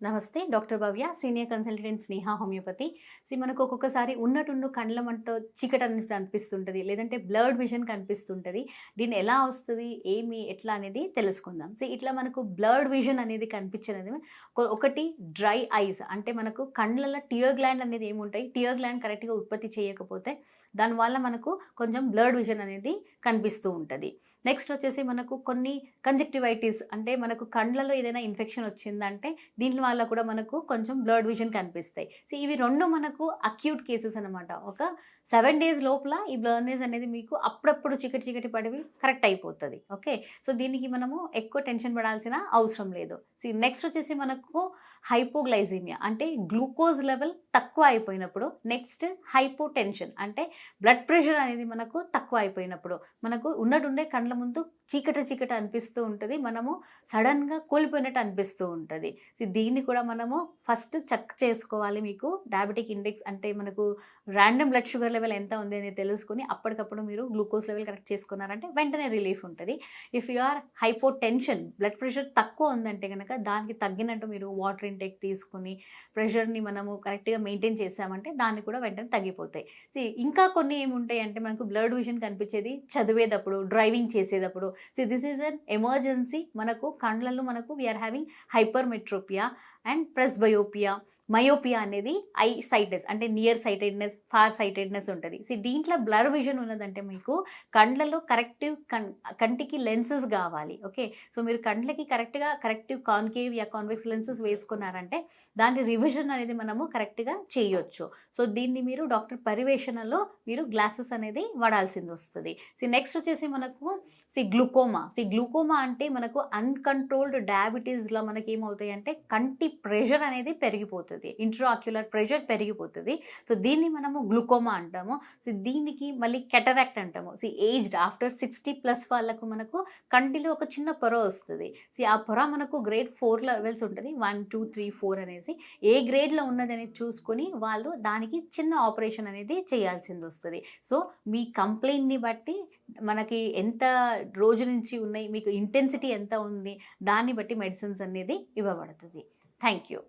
నమస్తే. Doctor Bhavya, senior consultant in Sneha homeopathy. మనకు ఒక్కొక్కసారి ఉన్నట్టుండి కండ్ల మంట చీకటి అనేది అనిపిస్తుంటది. లేదంటే బ్లర్డ్ విజన్ కనిపిస్తుంటది. దీన్ని ఎలా వస్తది? ఏమి? ఎట్లా? అనేది తెలుసుకుందాం. ఇట్లా మనకు బ్లర్డ్ విజన్ అనేది కనిపించనేది ఒకటి డ్రై ఐస్, అంటే మనకు కండ్లలో టియర్ గ్లాండ్ అనేది ఏముంటాయి? టియర్ గ్లాండ్ కరెక్ట్‌గా ఉత్పత్తి చేయకపోతే దానివల్ల మనకు కొంచెం బ్లర్డ్ విజన్ అనేది కనిపిస్తూ ఉంటది. నెక్స్ట్ వచ్చేసి మనకు కొన్ని కంజక్టివైటిస్, అంటే మనకు కండ్లలో ఏదైనా ఇన్ఫెక్షన్ వచ్చిందంటే దీని వల్ల కూడా మనకు కొంచెం బ్లర్డ్ విజన్ కనిపిస్తాయి. ఇవి 2 మనకు అక్యూట్ కేసెస్ అనమాట. ఒక 7 డేస్ లోపల ఈ బ్లర్‌నెస్ అనేది మీకు అప్పుడప్పుడు చీకటి చీకటి పడివి కరెక్ట్ అయిపోతది. ఓకే. దీనికి మనము ఎక్కువ టెన్షన్ పడాల్సిన అవసరం లేదు. నెక్స్ట్ వచ్చేసి మనకు హైపోగ్లైసీమియా, అంటే గ్లూకోజ్ లెవెల్ తక్కువ అయిపోయినప్పుడు. నెక్స్ట్ హైపోటెన్షన్, అంటే బ్లడ్ ప్రెషర్ అనేది మనకు తక్కువ అయిపోయినప్పుడు మనకు ఉన్నటుండే కండ్ల ముందు చీకటి చీకటి అనిపిస్తూ ఉంటది. మనము సడన్‌గా కూలిపోయినట్టు అనిపిస్తూ ఉంటది. దీన్ని కూడా మనము ఫస్ట్ చెక్ చేసుకోవాలి. మీకు డయాబెటిక్ ఇండెక్స్, అంటే మనకు రాండమ్ బ్లడ్ షుగర్ లెవెల్ ఎంత ఉంది అనేది తెలుసుకొని అప్పటికప్పుడు మీరు గ్లూకోజ్ లెవెల్ కరెక్ట్ చేసుకున్నారంటే వెంటనే రిలీఫ్ ఉంటది. If you are hypotension, blood pressure తక్కువ ఉందంటే గనక దానికి తగ్గినట్టు మీరు వాటర్ ఇంటేక్ తీసుకొని ప్రెషర్‌ని మనము కరెక్ట్‌గా మెయింటైన్ చేసామంటే దాన్ని కూడా వెంటనే తగ్గిపోతాయి. ఇంకా కొన్ని ఏముంటాయి అంటే మనకు బ్లర్డ్ విజన్ కనిపించేది చదివేటప్పుడు, డ్రైవింగ్ చేసేటప్పుడు. This is an emergency. మనకు కండ్లలో మనకు we are having hypermetropia and presbyopia. Myopia అనేది ఐ సైటెస్, అంటే నియర్ సైటెడ్నెస్, ఫార్ సైటెడ్నెస్ ఉంటుంది. దీంట్లో బ్లర్ విజన్ ఉన్నదంటే మీకు కండ్లలో కరెక్టివ్ కంటికి లెన్సెస్ కావాలి. ఓకే. మీరు కండ్లకి కరెక్టివ్ కాన్కేవ్ యా కాన్వెక్స్ లెన్సెస్ వేసుకున్నారంటే దాని రివిజన్ అనేది మనము కరెక్ట్‌గా చేయొచ్చు. దీన్ని మీరు డాక్టర్ పర్యవేక్షణలో మీరు గ్లాసెస్ అనేది వాడాల్సింది వస్తుంది. నెక్స్ట్ వచ్చేసి మనకు గ్లూకోమా. గ్లూకోమా అంటే మనకు అన్‌కంట్రోల్డ్ డయాబెటీస్‌లో మనకి ఏమవుతాయి అంటే కంటి ప్రెషర్ అనేది పెరిగిపోతది. Intraocular pressure పెరిగిపోతది. దీన్ని మనము గ్లూకోమా అంటాము. దీనికి మళ్ళీ కెటరాక్ట్ అంటాము. ఏజ్డ్ ఆఫ్టర్ 60+ వాళ్ళకు మనకు కంటిలో ఒక చిన్న పొర వస్తది. ఆ పొర మనకు గ్రేడ్ 4 లెవెల్స్ ఉంటది. 1, 2, 3, 4 అనేసి. ఏ గ్రేడ్‌లో ఉన్నదని చూసుకొని వాళ్ళు దానికి చిన్న ఆపరేషన్ అనేది చేయాల్సింది వస్తది. మీ కంప్లెయింట్‌ని బట్టి మనకి ఎంత రోజు నుంచి ఉన్నాయి, మీకు ఇంటెన్సిటీ ఎంత ఉంది, దాన్ని బట్టి మెడిసిన్స్ అనేది ఇవ్వబడుతుంది. Thank you.